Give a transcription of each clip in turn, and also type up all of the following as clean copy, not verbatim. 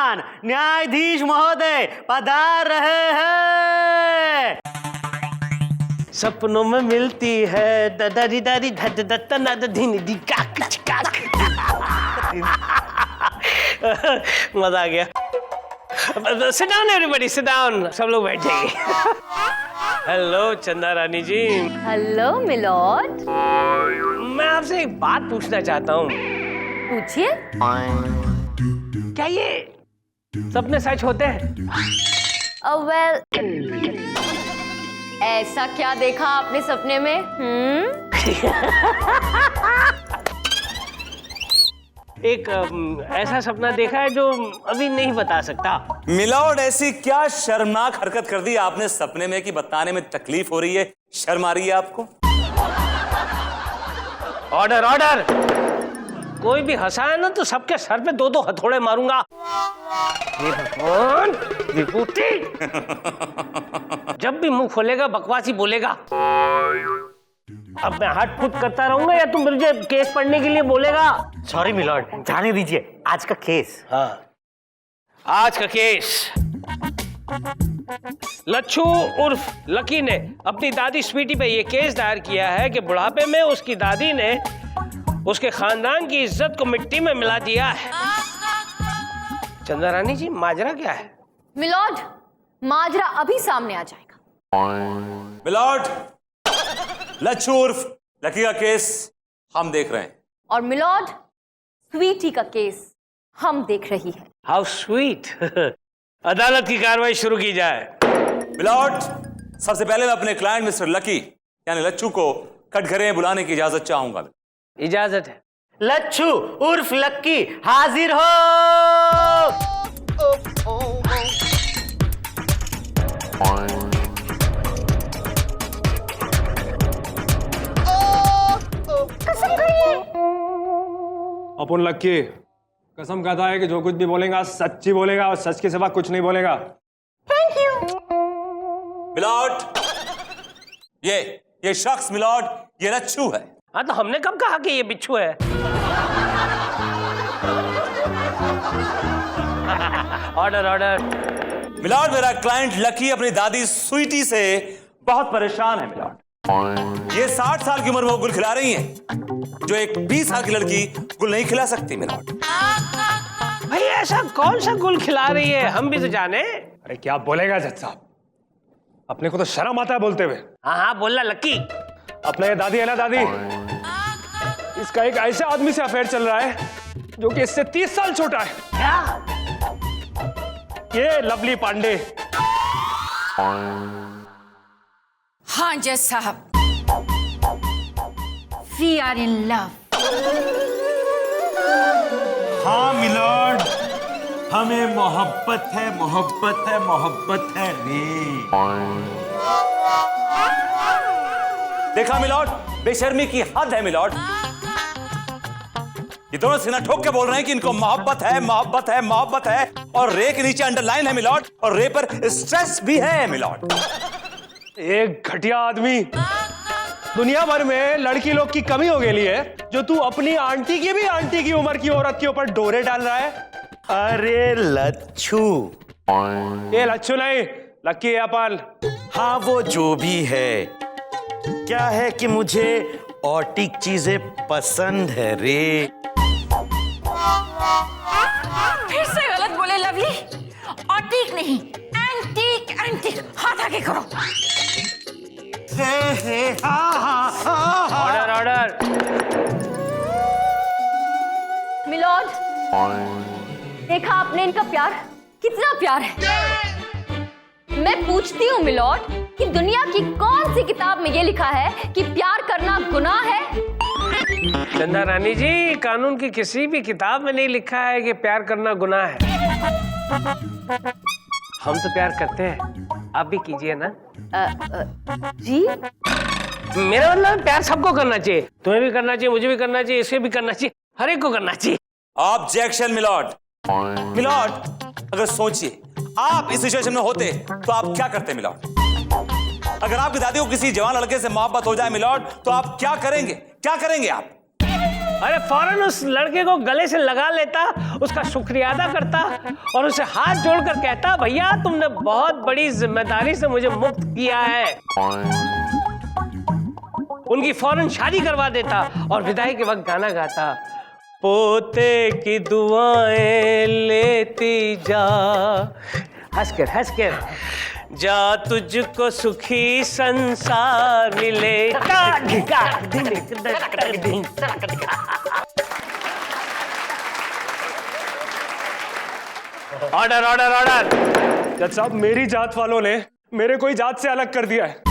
श्रीमान न्यायाधीश महोदय पधार रहे हैं। सपनों में मिलती है ददरी दरी धद दत्तना दधीनी दी काक चिकाक। मजा आ गया। Sit down everybody, sit down। सब लोग बैठ जाइए। हेलो चंदा रानी जी। Hello milord. मैं आपसे एक बात पूछना चाहता हूँ। पूछिए। क्या ये सपने सच होते हैं? वेल, ऐसा क्या देखा आपने सपने में? एक ऐसा सपना देखा है जो अभी नहीं बता सकता। मिलॉर्ड, ऐसी क्या शर्मनाक हरकत कर दी आपने सपने में कि बताने में तकलीफ हो रही है, शर्म आ रही है आपको? Order order. कोई भी हंसा है ना तो सबके सर पे 2-2 हथौड़े मारूंगा। हे भगवान, विभूति। जब भी मुंह खोलेगा बकवासी बोलेगा। अब मैं हट फुट करता रहूंगा या तुम मुझे केस पढ़ने के लिए बोलेगा? सॉरी मिलॉर्ड, जाने दीजिए। आज का केस। हाँ, आज का केस। लच्छू उर्फ लकी ने अपनी दादी स्वीटी पे ये केस दायर किया है कि बुढ़ापे में उसकी दादी ने उसके खानदान की इज्जत को मिट्टी में मिला दिया है। चंदा रानी जी, माजरा क्या है? मिलॉर्ड, माजरा अभी सामने आ जाएगा। मिलॉर्ड, लच्छू उर्फ लकी का केस हम देख रहे हैं। और मिलॉर्ड, स्वीटी का केस हम देख रही है। How sweet. अदालत की कार्रवाई शुरू की जाए। मिलॉर्ड, सबसे पहले मैं अपने क्लाइंट मिस्टर लकी यानी लच्छू को कटघरे में बुलाने की इजाजत चाहूंगा। इजाजत है। लच्छू उर्फ लक्की हाजिर हो। अपन लक्की कसम खाता है कि जो कुछ भी बोलेगा सच्ची बोलेगा और सच के सिवा कुछ नहीं बोलेगा। Thank you. मिलॉर्ड, ये शख्स मिलॉर्ड ये लच्छू है। हाँ, तो हमने कब कहा कि ये बिच्छू है? Order order. मिलॉर्ड, मेरा क्लाइंट लकी अपनी दादी स्वीटी से बहुत परेशान है। मिलॉर्ड, ये 60 साल की उम्र में वो गुल खिला रही हैं जो एक 20 साल की लड़की गुल नहीं खिला सकती। मिलॉर्ड, भाई ऐसा कौन सा गुल खिला रही है, हम भी तो जाने। अरे क्या बोलेगा जज साहब, अपने को तो शर्म आता है बोलते हुए। हाँ हाँ, बोलना लक्की। अपना ये दादी है ना दादी, इसका एक ऐसे आदमी से अफेयर चल रहा है जो कि इससे 30 साल छोटा है। क्या? ये लवली पांडे। हाँ जज साहब, वी आर इन लव। हाँ मिलॉर्ड, हमें मोहब्बत है, मोहब्बत है, मोहब्बत है रे। देखा मिलॉर्ड, बेशर्मी की हद है। मिलॉर्ड, ये दोनों सीना ठोक के बोल रहे हैं कि इनको मोहब्बत है, मोहब्बत है, मोहब्बत है, और रे के नीचे अंडरलाइन है मिलॉर्ड, और रे पर स्ट्रेस भी है मिलॉर्ड। एक घटिया आदमी। दुनिया भर में लड़की लोग की कमी हो गई है, जो तू अपनी आंटी की भी आंटी की उम्र की औरत के ऊपर डोरे डाल रहा है। अरे लच्छू। ये लच्छू नहीं, लक्की है अपन। हाँ, वो जो भी है, क्या है कि मुझे ऑटिक चीजें पसंद है रे। फिर से गलत बोले लवली। ऑटिक नहीं, एंटीक, एंटीक। हाथ आगे करो। Order order. मिलॉर्ड, देखा आपने इनका प्यार, कितना प्यार है। मैं पूछती हूँ मिलॉर्ड कि दुनिया की कौन सी किताब में ये लिखा है कि प्यार करना गुनाह है? चंदा रानी जी, कानून की किसी भी किताब में नहीं लिखा है कि प्यार करना गुनाह है। हम तो प्यार करते हैं, आप भी कीजिए ना। जी, मेरा मतलब प्यार सबको करना चाहिए। तुम्हें भी करना चाहिए, मुझे भी करना चाहिए, इसे भी करना चाहिए, हर एक को करना चाहिए। Objection milord. मिलॉर्ड, अगर सोचिए आप इस सिचुएशन में होते तो आप क्या करते मिलॉर्ड? अगर आपकी दादी को किसी जवान लड़के से मोहब्बत हो जाए मिलॉर्ड, तो आप क्या करेंगे? क्या करेंगे आप? अरे फौरन उस लड़के को गले से लगा लेता, उसका शुक्रिया अदा करता और उसे हाथ जोड़कर कहता, भैया तुमने बहुत बड़ी जिम्मेदारी से मुझे मुक्त किया है। उनकी फौरन शादी करवा देता और विदाई के वक्त गाना गाता, पोते की दुआएं लेती जा, हंसकर जा तुझको सुखी संसार मिले। Order order order. जज साहब, मेरी जात वालों ने मेरे को ही जात से अलग कर दिया है।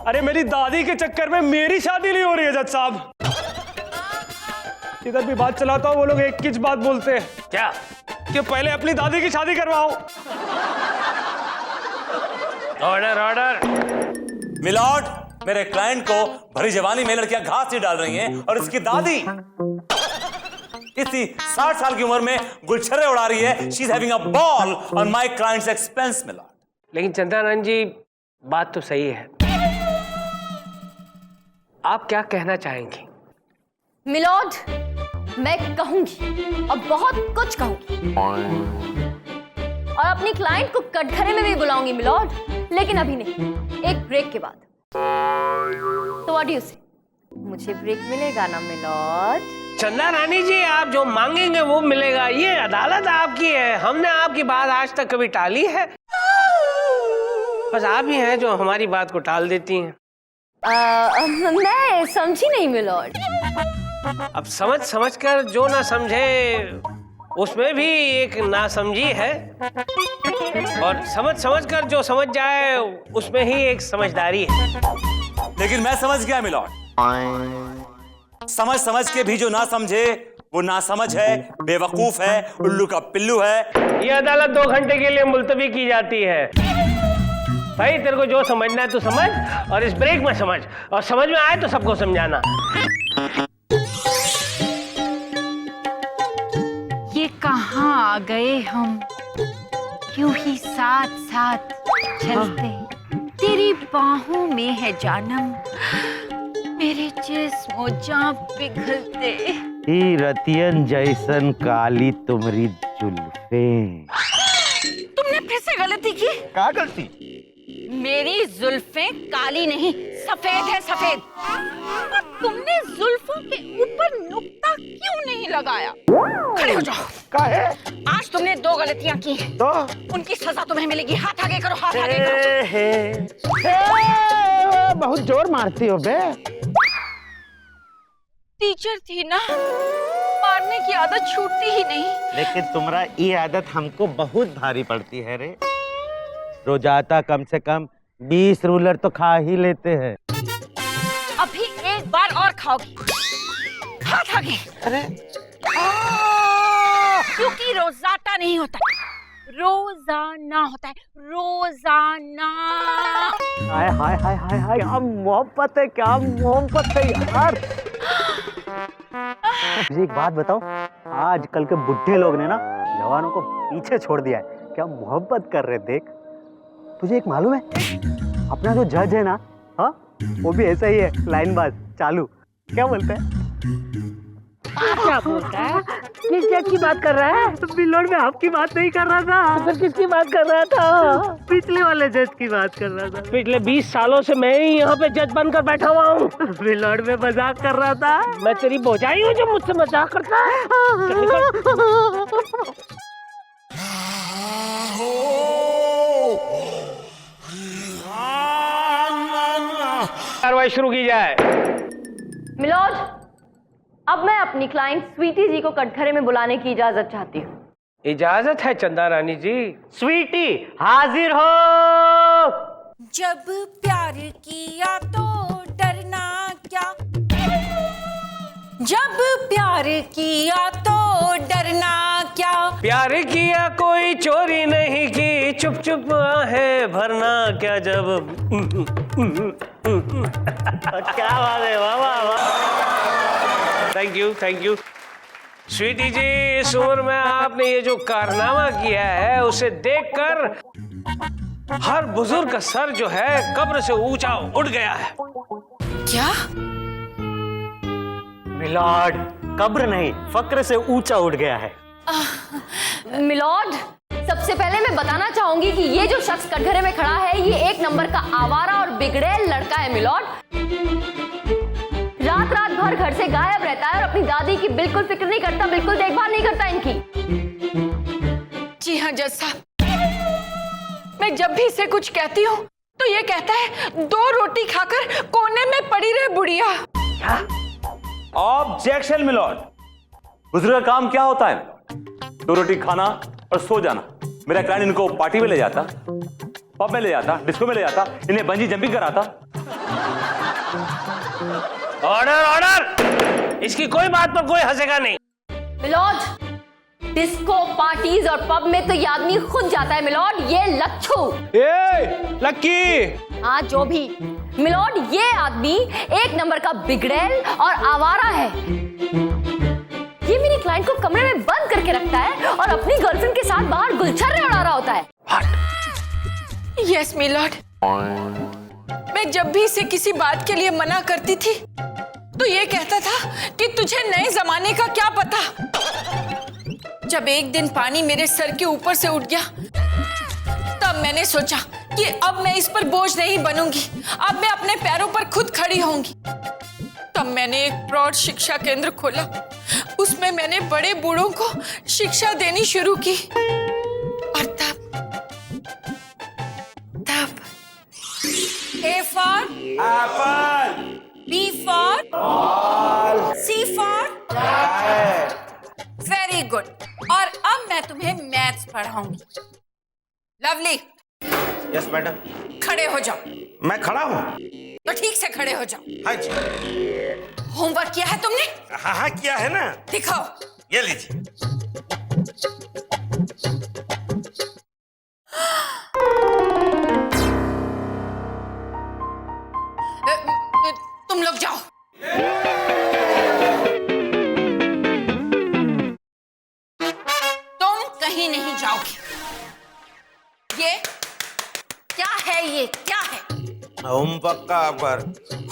अरे मेरी दादी के चक्कर में मेरी शादी नहीं हो रही है जज साहब। इधर भी बात चलाता हूं, वो लोग एक किच बात बोलते हैं। क्या? कि पहले अपनी दादी की शादी करवाओ। Order order. मिलॉर्ड, मेरे क्लाइंट को भरी जवानी में लड़कियां घास नहीं डाल रही हैं और इसकी दादी इसी 60 साल की उम्र में गुलछर्रे उड़ा रही है। She is having a ball on my clients expense. Milord, लेकिन चंद्रानंद जी, बात तो सही है। आप क्या कहना चाहेंगी? मिलॉर्ड, मैं कहूंगी और बहुत कुछ कहूंगी और अपनी क्लाइंट को कटघरे में भी बुलाऊंगी मिलॉर्ड, लेकिन अभी नहीं, एक ब्रेक के बाद। तो व्हाट डू यू से? मुझे ब्रेक मिलेगा ना मिलॉर्ड? चंदा रानी जी, आप जो मांगेंगे वो मिलेगा। ये अदालत आपकी है, हमने आपकी बात आज तक कभी टाली है? बस आप ही हैं जो हमारी बात को टाल देती हैं। मैं समझी नहीं मिलॉर्ड। अब समझ कर जो ना समझे उसमें भी एक नासमझी है, और समझ कर जो समझ जाए उसमें ही एक समझदारी है। लेकिन मैं समझ गया मिलॉर्ड। समझ के भी जो ना समझे वो ना समझ है, बेवकूफ है, उल्लू का पिल्लू है। ये अदालत 2 घंटे के लिए मुलतवी की जाती है। भाई, तेरे को जो समझना है तू समझ, और इस ब्रेक में समझ, और समझ में आए तो सबको समझाना। ये कहाँ आ गए हम, यूं ही साथ साथ चलते, तेरी बाहों में है जानम, मेरे जिस्म जान पिघलते। ई रतियन जैसन काली तुम्हारी जुल्फें। तुमने फिर से गलती की। क्या गलती? मेरी जुल्फें काली नहीं, सफेद है, सफेद। और तुमने जुल्फों के ऊपर नुक्ता क्यों नहीं लगाया? खड़े हो जाओ। काहे? आज तुमने 2 गलतियां की हैं, तो उनकी सजा तुम्हें मिलेगी। हाथ आगे करो, हाथ आगे करो। बहुत जोर मारती हो बे। टीचर थी ना, मारने की आदत छूटती ही नहीं। लेकिन तुम्हारा ये आदत हमको बहुत भारी पड़ती है रे। रोजाता कम से कम 20 रूलर तो खा ही लेते हैं। अभी एक बार और खाओगी। हाथ आगे। अरे क्योंकि रोजाता नहीं होता, रोजाना होता है, रोजाना। हाय हाय हाय हाय हाय, क्या मोहब्बत है, क्या मोहब्बत है यार। मुझे एक बात बताओ, आजकल के बुढ़े लोग ने ना जवानों को पीछे छोड़ दिया है। क्या मोहब्बत कर रहे, देख। तुझे एक मालूम है, अपना जो जज है ना, हाँ, वो भी ऐसा ही है, लाइनबाज चालू। क्या बोलता है? क्या बोलता है? किस जज की बात कर रहा है? बिलोड में आपकी बात नहीं कर रहा था। तो फिर किसकी बात कर रहा था? पिछले वाले जज की बात कर रहा था। पिछले 20 सालों से मैं ही यहाँ पे जज बनकर बैठा हुआ हूँ। बिलोड में मजाक कर रहा था। मैं तेरी भौजाई हूँ जो मुझसे मजाक करता है? चल निकल। कार्रवाई शुरू की जाए। मिलॉर्ड, अब मैं अपनी क्लाइंट स्वीटी जी को कटघरे में बुलाने की इजाजत चाहती हूँ। इजाजत है चंदा रानी जी। स्वीटी हाजिर हो। जब प्यार किया तो डरना क्या, जब प्यार किया तो डरना क्या। प्यार किया कोई चोरी नहीं की, चुप चुप है भरना क्या। जब क्या बात है, वाह वाह वाह। थैंक यू स्वीटी जी। इस उम्र में आपने ये जो कारनामा किया है उसे देखकर हर बुजुर्ग का सर जो है कब्र से ऊंचा उठ गया है। क्या? मिलॉर्ड, कब्र नहीं, फक्र से ऊंचा उठ गया है। मिलॉर्ड, सबसे पहले मैं बताना चाहूंगी कि ये जो शख्स कटघरे में खड़ा है, ये एक नंबर का आवारा और बिगड़ैल लड़का है मिलॉर्ड। रात रात भर घर से गायब रहता है और अपनी दादी की बिल्कुल फिक्र नहीं करता, बिल्कुल देखभाल नहीं करता इनकी। जी हाँ जज साहब, मैं जब भी इसे कुछ कहती हूँ तो ये कहता है 2 रोटी खाकर कोने में पड़ी रहे बुढ़िया। Objection milord. बुजुर्ग का काम क्या होता है? 2 रोटी खाना और सो जाना। मेरा क्लाइंट इनको पार्टी में ले जाता, पब में ले जाता, डिस्को में ले जाता, इन्हें बंजी जंपिंग कराता। ऑर्डर ऑर्डर, इसकी कोई बात पर कोई हंसेगा नहीं। मिलॉर्ड, डिस्को पार्टीज और पब में तो ये आदमी खुद जाता है मिलॉर्ड, ये लच्छू। लक्की, हाँ जो भी मिलॉर्ड, ये आदमी एक नंबर का बिगड़ैल और आवारा है। ये मेरी क्लाइंट को कमरे में बंद करके रखता है और अपनी गर्लफ्रेंड के साथ बाहर गुलछर्रे उड़ा रहा होता है। यस मिलॉर्ड, मैं जब भी इसे किसी बात के लिए मना करती थी तो ये कहता था कि तुझे नए जमाने का क्या पता। जब एक दिन पानी मेरे सर के ऊपर से उठ गया तब मैंने सोचा कि अब मैं इस पर बोझ नहीं बनूंगी, अब मैं अपने पैरों पर खुद खड़ी होंगी। तब मैंने एक प्रौढ़ शिक्षा केंद्र खोला, उसमें मैंने बड़े बूढ़ों को शिक्षा देनी शुरू की। और तब A for apple, B for ball, C for very good. और अब मैं तुम्हें मैथ्स पढ़ाऊंगी। Lovely, yes madam. खड़े हो जाओ। मैं खड़ा हूँ। तो ठीक से खड़े हो जाओ। हाँ जी। होमवर्क किया है तुमने? हाँ हाँ किया है ना। दिखाओ। ये लीजिए। तुम लोग जाओ। तुम कहीं नहीं जाओगे। ये क्या है? ये क्या है? होमवर्क का वर्क,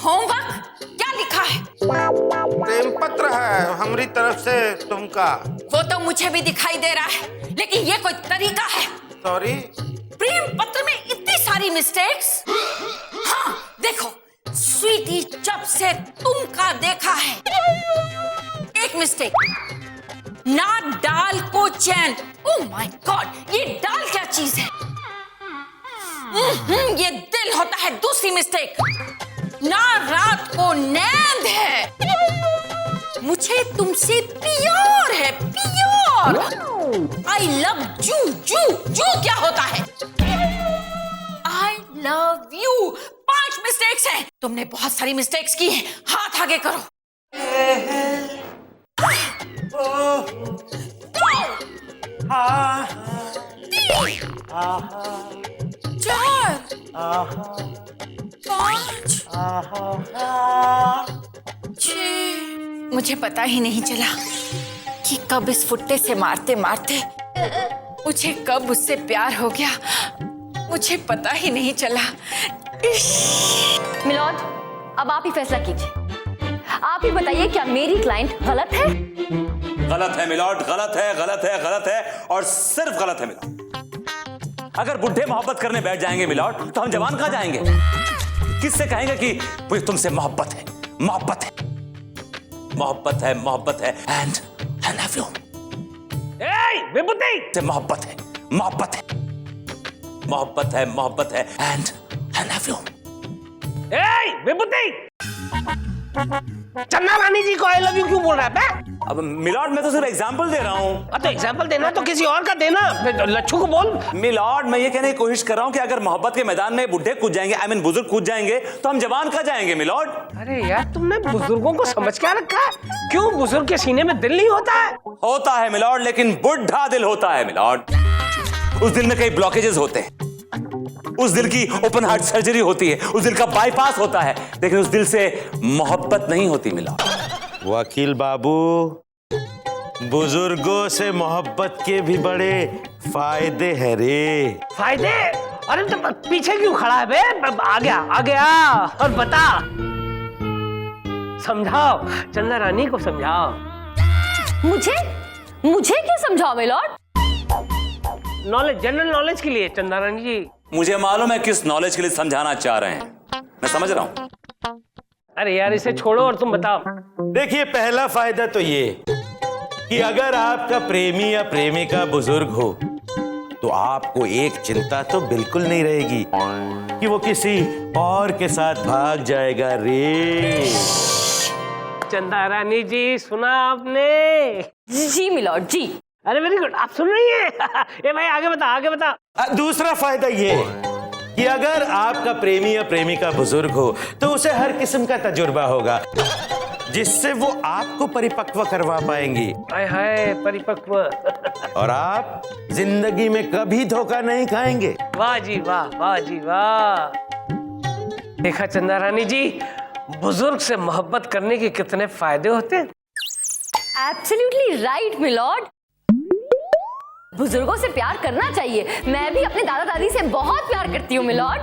होमवर्क? क्या लिखा है? प्रेम पत्र है हमारी तरफ से तुमका। वो तो मुझे भी दिखाई दे रहा है, लेकिन ये कोई तरीका है? सॉरी। प्रेम पत्र में इतनी सारी मिस्टेक्स। हाँ देखो, स्वीटी जब से तुमका देखा है, एक मिस्टेक, ना डाल को चैन। ओह माय गॉड, ये डाल क्या चीज है? ये दिल होता है। दूसरी मिस्टेक, ना रात को नींद है। मुझे तुमसे प्यार है, प्यार। I love you. जू जू क्या होता है? I love you. 5 मिस्टेक्स हैं। तुमने बहुत सारी मिस्टेक्स की हैं। हाथ आगे करो। 4 5 6। मुझे पता ही नहीं चला कि कब इस फुट्टे से मारते मारते मुझे कब उससे प्यार हो गया। मुझे पता ही नहीं चला। मिलॉर्ड, अब आप ही फैसला कीजिए। आप ही बताइए, क्या मेरी क्लाइंट गलत है? गलत है मिलॉर्ड, गलत है, गलत है, गलत है और सिर्फ गलत है मिलॉर्ड। अगर बुढ़े मोहब्बत करने बैठ जाएंगे मिलॉर्ड, तो हम जवान कहां जाएंगे? किससे कहेंगे कि मुझे तुमसे मोहब्बत है, मोहब्बत है, मोहब्बत है, मोहब्बत है एंड आई लव यू। विभूति, से मोहब्बत है, मोहब्बत है, मोहब्बत है, मोहब्बत है एंड आई लव यू। विभूति, चन्ना रानी जी को आई लव यू क्यों बोल रहा है? अब मिलॉर्ड, मैं तो सिर्फ एग्जांपल दे रहा हूं। तो एग्जांपल देना तो किसी और का देना। लच्छू को बोल। मिलॉर्ड, मैं ये कहने की कोशिश कर रहा हूं कि अगर मोहब्बत के मैदान में बुढ़े कूद जाएंगे, आई मीन बुजुर्ग कूद जाएंगे, तो हम जवान कहां जाएंगे मिलॉर्ड? अरे यार, तुमने बुजुर्गों को समझ क्या रखा है? क्यों बुजुर्ग के सीने में दिल नहीं होता है? होता है मिलॉर्ड, लेकिन बुढ़ा दिल होता है मिलॉर्ड। उस दिल में कई ब्लॉकेजेस होते हैं, उस दिल की ओपन हार्ट सर्जरी होती है, उस दिल का बाईपास होता है, लेकिन उस दिल से मोहब्बत नहीं होती मिलॉर्ड। वकील बाबू, बुजुर्गों से मोहब्बत के भी बड़े फायदे हैं रे। फायदे? अरे तो पीछे क्यों खड़ा है बे? आ गया और बता। समझाओ, चंदा रानी को समझाओ। मुझे क्यों समझाओ मिलॉर्ड? नॉलेज, जनरल नॉलेज के लिए चंदा रानी जी। मुझे मालूम है किस नॉलेज के लिए समझाना चाह रहे हैं, मैं समझ रहा हूं। अरे यार इसे छोड़ो और तुम बताओ। देखिए, पहला फायदा तो ये कि अगर आपका प्रेमी या प्रेमिका बुजुर्ग हो तो आपको एक चिंता तो बिल्कुल नहीं रहेगी कि वो किसी और के साथ भाग जाएगा रे। चंदा रानी जी, सुना आपने? जी मिलॉर्ड जी। अरे वेरी गुड, आप सुन रही हैं? ये भाई आगे बता, आगे बता। दूसरा फायदा ये कि अगर आपका प्रेमी या प्रेमिका बुजुर्ग हो तो उसे हर किस्म का तजुर्बा होगा जिससे वो आपको परिपक्व करवा पाएंगी। हाय हाय, परिपक्व। और आप जिंदगी में कभी धोखा नहीं खाएंगे। वाह जी वाह, वाह जी वाह। देखा चंदा रानी जी, बुजुर्ग से मोहब्बत करने के कितने फायदे होते हैं। Absolutely right milord. बुजुर्गों से प्यार करना चाहिए। मैं भी अपने दादा दादी से बहुत प्यार करती हूँ मिलॉर्ड।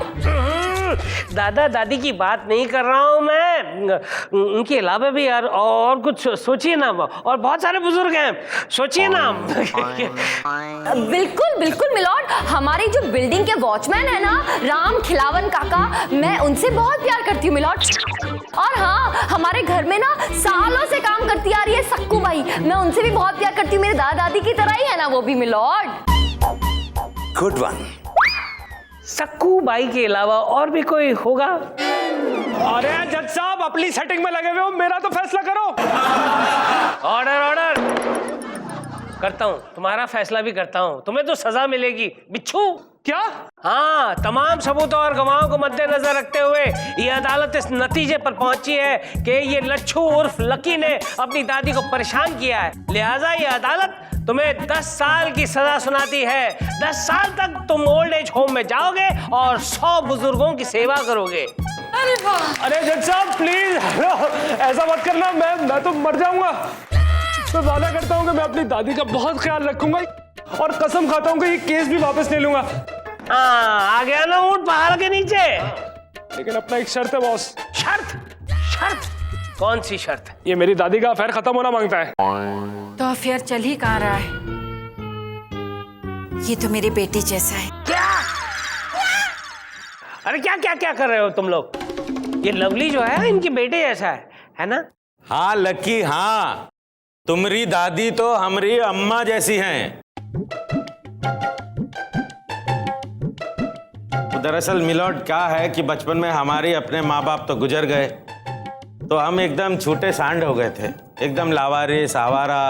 दादा दादी की बात नहीं कर रहा हूँ मैं, उनके अलावा भी यार और कुछ सोचिए ना, और बहुत सारे बुजुर्ग हैं, सोचिए ना। बिल्कुल बिल्कुल मिलॉर्ड। हमारी जो बिल्डिंग के वॉचमैन है ना, राम खिलावन काका, मैं उनसे बहुत प्यार करती हूँ मिलॉर्ड। और हाँ, हमारे घर में ना सालों से काम करती आ रही है सक्कू बाई, मैं उनसे भी बहुत प्यार करती हूँ। मेरे दादा दादी की तरह ही है ना वो भी my lord. Good one. Sakku Bai के अलावा और भी कोई होगा? अरे जज साहब, अपनी सेटिंग में लगे हुए हो, मेरा तो फैसला करो। Order order. करता हूँ, तुम्हारा फैसला भी करता हूँ। तुम्हें तो सजा मिलेगी बिच्छू। क्या? हाँ, तमाम सबूतों और गवाहों को मद्देनजर रखते हुए ये अदालत इस नतीजे पर पहुंची है कि ये लच्छू उर्फ लकी ने अपनी दादी को परेशान किया है। लिहाजा ये अदालत तुम्हें 10 साल की सजा सुनाती है। 10 साल तक तुम ओल्ड एज होम में जाओगे और 100 बुजुर्गों की सेवा करोगे। अरे वाह। अरे जज साहब प्लीज ऐसा मत करना, मैं तो मर जाऊंगा। मैं वादा करता हूँ कि मैं अपनी दादी का बहुत ख्याल रखूंगा और कसम खाता हूँ कि ये केस भी वापस ले लूंगा। हाँ, आ गया ना ऊंट पहाड़ के नीचे। लेकिन अपना एक शर्त है बॉस। शर्त? शर्त? कौन सी शर्त? ये मेरी दादी का अफेयर खत्म होना मांगता है। तो अफेयर चल ही कहाँ रहा है? ये तो मेरी बेटी जैसा है। क्या? अरे क्या क्या क्या कर रहे हो तुम लोग? ये लवली जो है इनकी बेटे जैसा है ना? हाँ लकी, हाँ, तुम्हारी दादी तो हमारी अम्मा जैसी हैं। दरअसल मिलॉर्ड क्या है कि बचपन में हमारे अपने माँ बाप तो गुजर गए, तो हम एकदम छोटे सांड हो गए थे, एकदम लावारिस आवारा।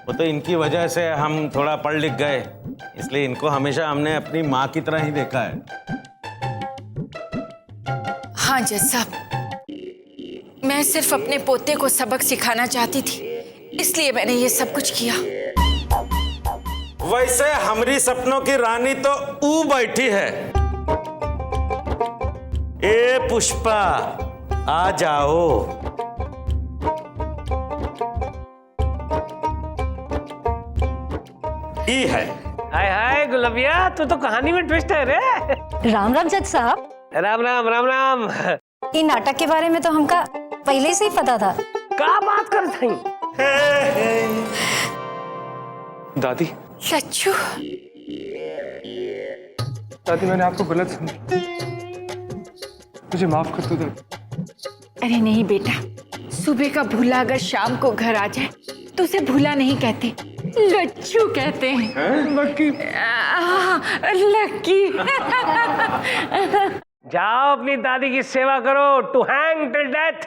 वो तो इनकी वजह से हम थोड़ा पढ़ लिख गए, इसलिए इनको हमेशा हमने अपनी माँ की तरह ही देखा है। हाँ जज साहब, मैं सिर्फ अपने पोते को सबक सिखाना चाहती थी, इसलिए मैंने ये सब कुछ किया। वैसे हमारी सपनों की रानी तो ऊ बैठी है। ए पुष्पा, आ जाओ। ई है। हाय हाय गुलबिया, तू तो कहानी में ट्विस्ट है रे। राम राम जज साहब। राम राम राम राम। ये नाटक के बारे में तो हमका पहले से ही पता था। क्या बात करते हैं? दादी, लच्छू, दादी मैंने आपको गलत समझा, मुझे माफ कर दो दादी। अरे नहीं बेटा, सुबह का भूला अगर शाम को घर आ जाए तो उसे भूला नहीं कहते, लच्छू कहते हैं। लकी। लकी। जाओ अपनी दादी की सेवा करो। To hang till death.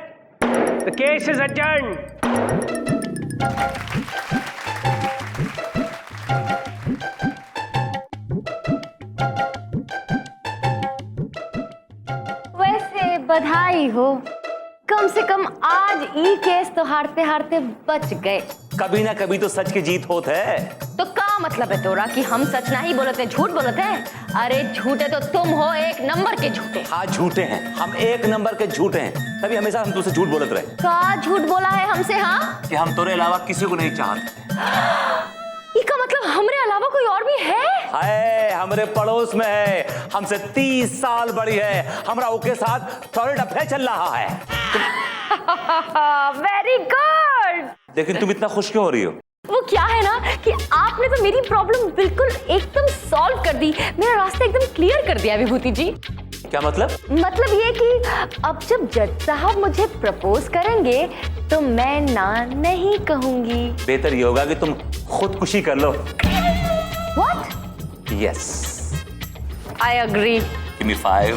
The case is adjourned. वैसे बधाई हो, कम से कम आज ई केस तो हारते हारते बच गए। कभी ना कभी तो सच की जीत होत है। तो क्या मतलब है तोरा कि हम सच नहीं बोलते, झूठ बोलते हैं? अरे झूठे तो तुम हो, एक नंबर के झूठे। हाँ झूठे हैं, हम एक नंबर के झूठे हैं, तभी हमेशा हम तुझसे झूठ बोलते रहे। क्या झूठ बोला है हमसे? हाँ, कि हम तोरे अलावा किसी को नहीं चाहते। इसका मतलब हमरे अलावा कोई और भी है? है, हमारे पड़ोस में है, हमसे 30 साल बड़ी है, हमारा उसके साथ टॉयलेट अफेयर चल रहा है। Very good. लेकिन तुम इतना खुश क्यों हो रही हो? वो क्या है ना कि आपने तो मेरी प्रॉब्लम बिल्कुल एकदम सॉल्व कर दी, मेरा रास्ता एकदम क्लियर कर दिया विभूति जी। क्या मतलब? मतलब ये कि अब जब जज साहब मुझे प्रपोज करेंगे तो मैं ना नहीं कहूंगी। बेहतर ये होगा कि तुम खुदकुशी कर लो। What? Yes, I agree. Give me 5।